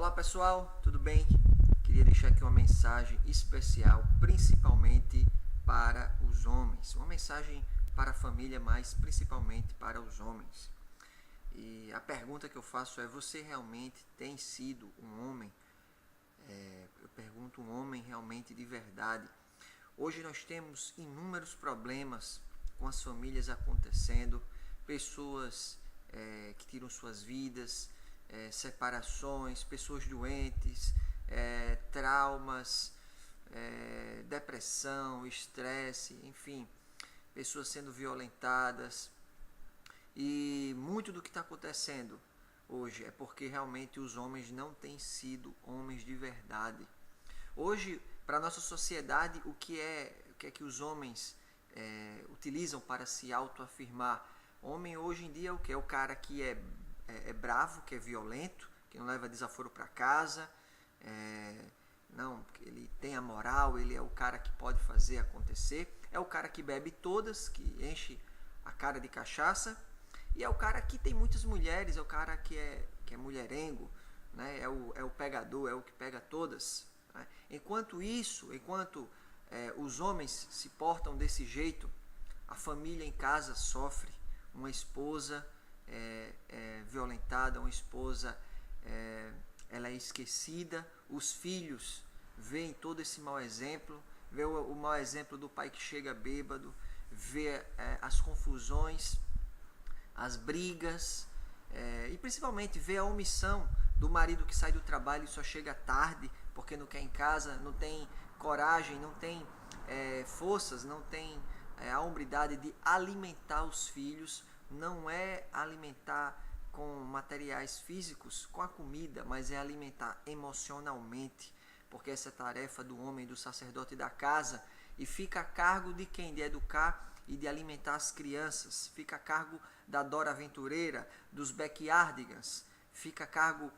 Olá pessoal, tudo bem? Queria deixar aqui uma mensagem especial, principalmente para os homens. Uma mensagem para a família, mas principalmente para os homens. E a pergunta que eu faço é: você realmente tem sido um homem? Eu pergunto, um homem realmente de verdade? Hoje nós temos inúmeros problemas com as famílias acontecendo, pessoas que tiram suas vidas, separações, pessoas doentes, traumas, depressão, estresse, enfim, pessoas sendo violentadas. E muito do que está acontecendo hoje é porque realmente os homens não têm sido homens de verdade. Hoje, para a nossa sociedade, o que é que os homens utilizam para se autoafirmar? Homem hoje em dia é o que? É o cara que é bravo, que é violento, que não leva desaforo para casa, não, ele tem a moral, ele é o cara que pode fazer acontecer, é o cara que bebe todas, que enche a cara de cachaça, e é o cara que tem muitas mulheres, é o cara que é mulherengo, né? É o pegador, é o que pega todas. Né? Enquanto os homens se portam desse jeito, a família em casa sofre. Uma esposa violentada, uma esposa ela é esquecida, os filhos veem todo esse mau exemplo, vê o mau exemplo do pai que chega bêbado, vê as confusões, as brigas, e principalmente vê a omissão do marido que sai do trabalho e só chega tarde porque não quer em casa, não tem coragem, não tem forças, não tem a hombridade de alimentar os filhos. Não é alimentar com materiais físicos, com a comida, mas é alimentar emocionalmente, porque essa é a tarefa do homem, do sacerdote da casa, e fica a cargo de quem? De educar e de alimentar as crianças, fica a cargo da Dora Aventureira, dos Backyardigans, fica a cargo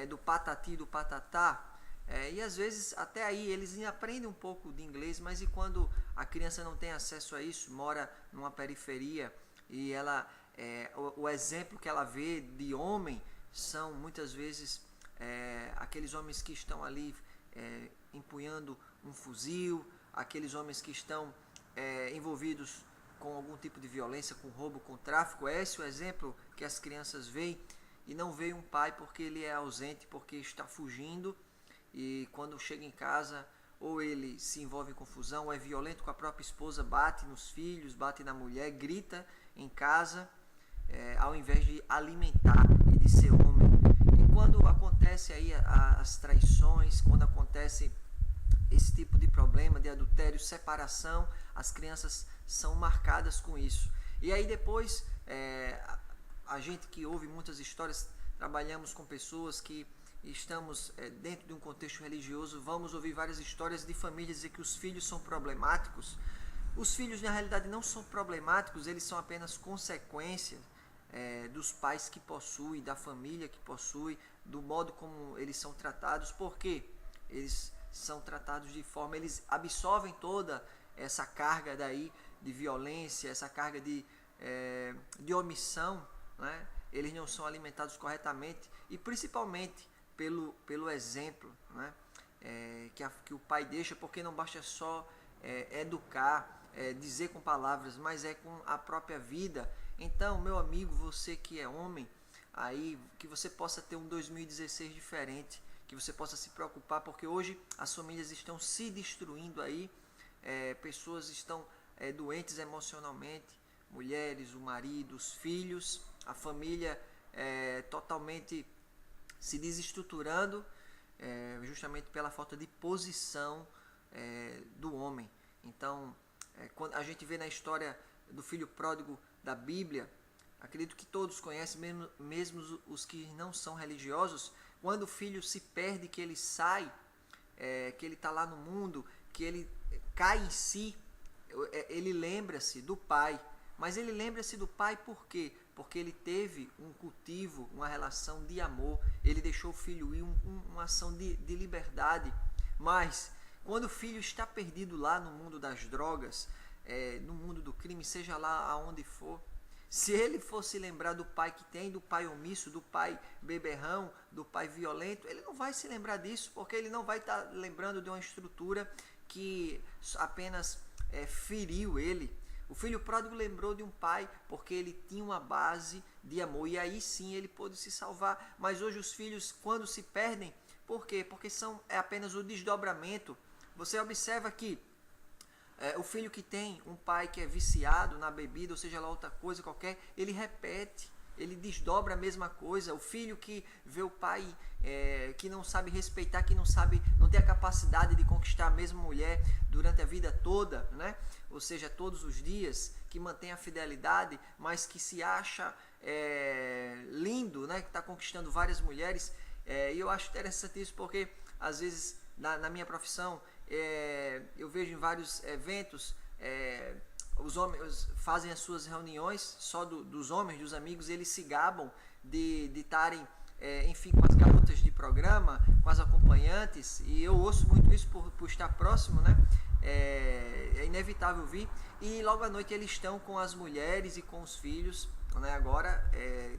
do Patati, do Patatá, e às vezes até aí eles aprendem um pouco de inglês, mas e quando a criança não tem acesso a isso, mora numa periferia e ela o exemplo que ela vê de homem são muitas vezes aqueles homens que estão ali empunhando um fuzil, aqueles homens que estão envolvidos com algum tipo de violência, com roubo, com tráfico. Esse é o exemplo que as crianças veem, e não vê um pai porque ele é ausente, porque está fugindo, e quando chega em casa ou ele se envolve em confusão, ou é violento com a própria esposa, bate nos filhos, bate na mulher, grita em casa, ao invés de alimentar e de ser homem. E quando acontece aí as traições, quando acontece esse tipo de problema de adultério, separação, as crianças são marcadas com isso. E aí depois, a gente que ouve muitas histórias, trabalhamos com pessoas que estamos dentro de um contexto religioso, vamos ouvir várias histórias de famílias dizer que os filhos são problemáticos. Os filhos na realidade não são problemáticos, eles são apenas consequência dos pais que possuem, da família que possui, do modo como eles são tratados, porque eles são tratados de forma, eles absorvem toda essa carga daí de violência, essa carga de omissão, né? Eles não são alimentados corretamente, e principalmente pelo exemplo, né? Que o pai deixa, porque não basta só educar, dizer com palavras, mas é com a própria vida. Então, meu amigo, você que é homem, aí que você possa ter um 2016 diferente, que você possa se preocupar, porque hoje as famílias estão se destruindo aí, pessoas estão doentes emocionalmente, mulheres, o marido, os filhos, a família totalmente se desestruturando, justamente pela falta de posição do homem. Então, quando a gente vê na história do filho pródigo da Bíblia, acredito que todos conhecem, mesmo os que não são religiosos, quando o filho se perde, que ele sai, que ele está lá no mundo, que ele cai em si, ele lembra-se do pai. Mas ele lembra-se do pai por quê? Porque ele teve um cultivo, uma relação de amor, ele deixou o filho ir, uma ação de liberdade. Mas quando o filho está perdido lá no mundo das drogas, no mundo do crime, seja lá aonde for, Se ele fosse lembrar do pai que tem, do pai omisso, do pai beberrão, do pai violento, ele não vai se lembrar disso, porque ele não vai estar lembrando de uma estrutura que apenas feriu ele. O filho pródigo lembrou de um pai porque ele tinha uma base de amor, e aí sim ele pôde se salvar. Mas hoje os filhos, quando se perdem, por quê? Porque é apenas o desdobramento. Você observa que o filho que tem um pai que é viciado na bebida, ou seja lá outra coisa qualquer, ele repete, ele desdobra a mesma coisa. O filho que vê o pai que não sabe respeitar, que não tem a capacidade de conquistar a mesma mulher durante a vida toda, né? Ou seja, todos os dias, que mantém a fidelidade, mas que se acha lindo, né? Que está conquistando várias mulheres. E eu acho interessante isso porque, às vezes, na minha profissão, eu vejo em vários eventos, os homens fazem as suas reuniões só dos homens, dos amigos, e eles se gabam de estarem, enfim, com as garotas de programa, com as acompanhantes, e eu ouço muito isso por estar próximo, né? É inevitável vir, e logo à noite eles estão com as mulheres e com os filhos, né? Agora,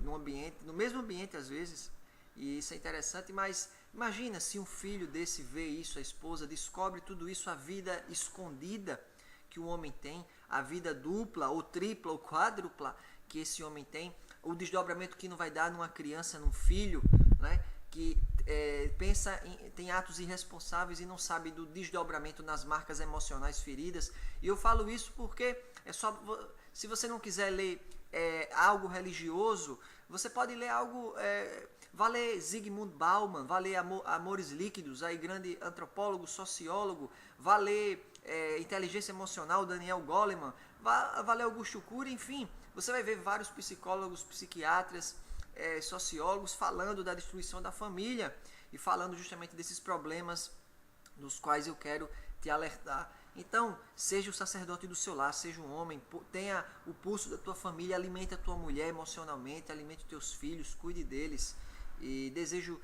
no mesmo ambiente às vezes, e isso é interessante. Mas imagina se um filho desse vê isso, a esposa descobre tudo isso, a vida escondida que o homem tem, a vida dupla, ou tripla, ou quádrupla que esse homem tem, o desdobramento que não vai dar numa criança, num filho, né? Que tem atos irresponsáveis e não sabe do desdobramento nas marcas emocionais feridas. E eu falo isso porque se você não quiser ler algo religioso, você pode ler algo... Vai ler Zygmunt Bauman, vai ler Amores Líquidos, aí grande antropólogo, sociólogo, vai ler Inteligência Emocional, Daniel Goleman, vai ler Augusto Cury, enfim, você vai ver vários psicólogos, psiquiatras, sociólogos falando da destruição da família e falando justamente desses problemas dos quais eu quero te alertar. Então, seja o sacerdote do seu lar, seja um homem, tenha o pulso da tua família, alimente a tua mulher emocionalmente, alimente os teus filhos, cuide deles. E desejo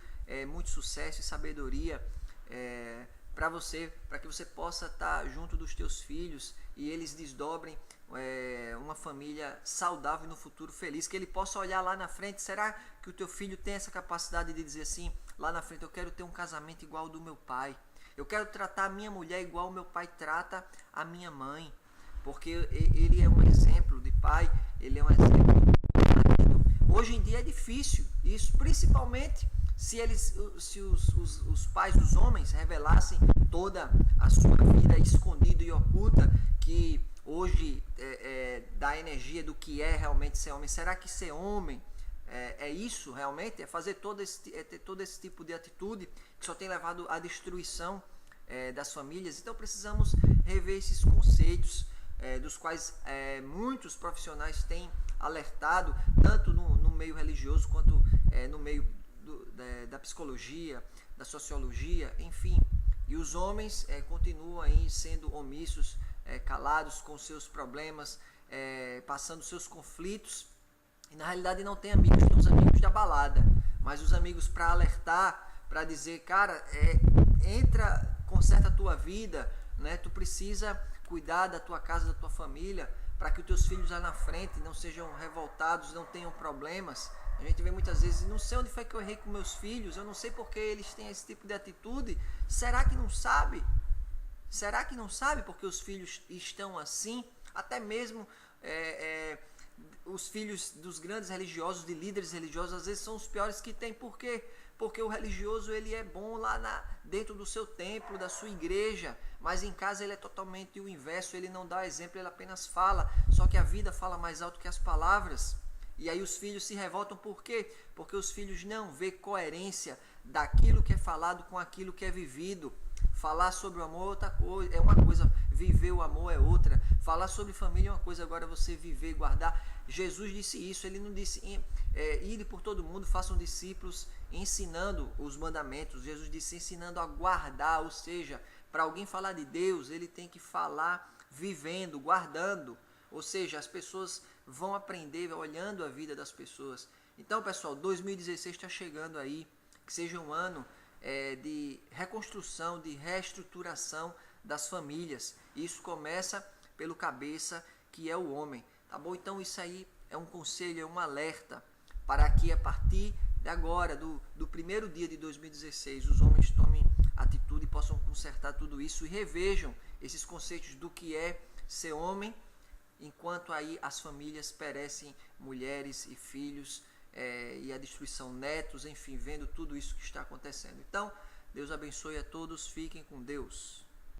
muito sucesso e sabedoria para você, para que você possa estar junto dos teus filhos e eles desdobrem uma família saudável no futuro feliz, que ele possa olhar lá na frente. Será que o teu filho tem essa capacidade de dizer assim, lá na frente: eu quero ter um casamento igual ao do meu pai, eu quero tratar a minha mulher igual o meu pai trata a minha mãe, porque ele é um exemplo de pai, ele é um exemplo. Hoje em dia é difícil isso, principalmente se os pais dos homens revelassem toda a sua vida escondida e oculta, que hoje dá energia do que é realmente ser homem. Será que ser homem é isso realmente? É fazer ter todo esse tipo de atitude que só tem levado à destruição das famílias? Então precisamos rever esses conceitos dos quais muitos profissionais têm alertado, tanto no meio religioso quanto no meio da psicologia, da sociologia, enfim. E os homens continuam aí sendo omissos, calados com seus problemas, passando seus conflitos, e na realidade não tem amigos, tem os amigos da balada, mas os amigos para alertar, para dizer: cara, entra, conserta a tua vida, né? Tu precisa cuidar da tua casa, da tua família, para que os teus filhos lá na frente não sejam revoltados, não tenham problemas. A gente vê muitas vezes: não sei onde foi que eu errei com meus filhos, eu não sei porque eles têm esse tipo de atitude. Será que não sabe? Será que não sabe porque os filhos estão assim? Até mesmo os filhos dos grandes religiosos, de líderes religiosos, às vezes são os piores que tem. Por quê? Porque o religioso, ele é bom lá dentro do seu templo, da sua igreja, mas em casa ele é totalmente o inverso. Ele não dá exemplo, ele apenas fala. Só que a vida fala mais alto que as palavras. E aí os filhos se revoltam. Por quê? Porque os filhos não vê coerência daquilo que é falado com aquilo que é vivido. Falar sobre o amor é uma coisa, viver o amor é outra. Falar sobre família é uma coisa, agora você viver e guardar. Jesus disse isso, ele não disse ide por todo mundo, façam discípulos ensinando os mandamentos. Jesus disse ensinando a guardar, ou seja, para alguém falar de Deus, ele tem que falar vivendo, guardando. Ou seja, as pessoas vão aprender olhando a vida das pessoas. Então, pessoal, 2016 está chegando aí, que seja um ano de reconstrução, de reestruturação das famílias. Isso começa pelo cabeça, que é o homem, tá bom? Então isso aí é um conselho, é um alerta para que a partir de agora, do primeiro dia de 2016, os homens tomem atitude e possam consertar tudo isso e revejam esses conceitos do que é ser homem, enquanto aí as famílias perecem, mulheres e filhos, e a destruição, netos, enfim, vendo tudo isso que está acontecendo. Então, Deus abençoe a todos, fiquem com Deus.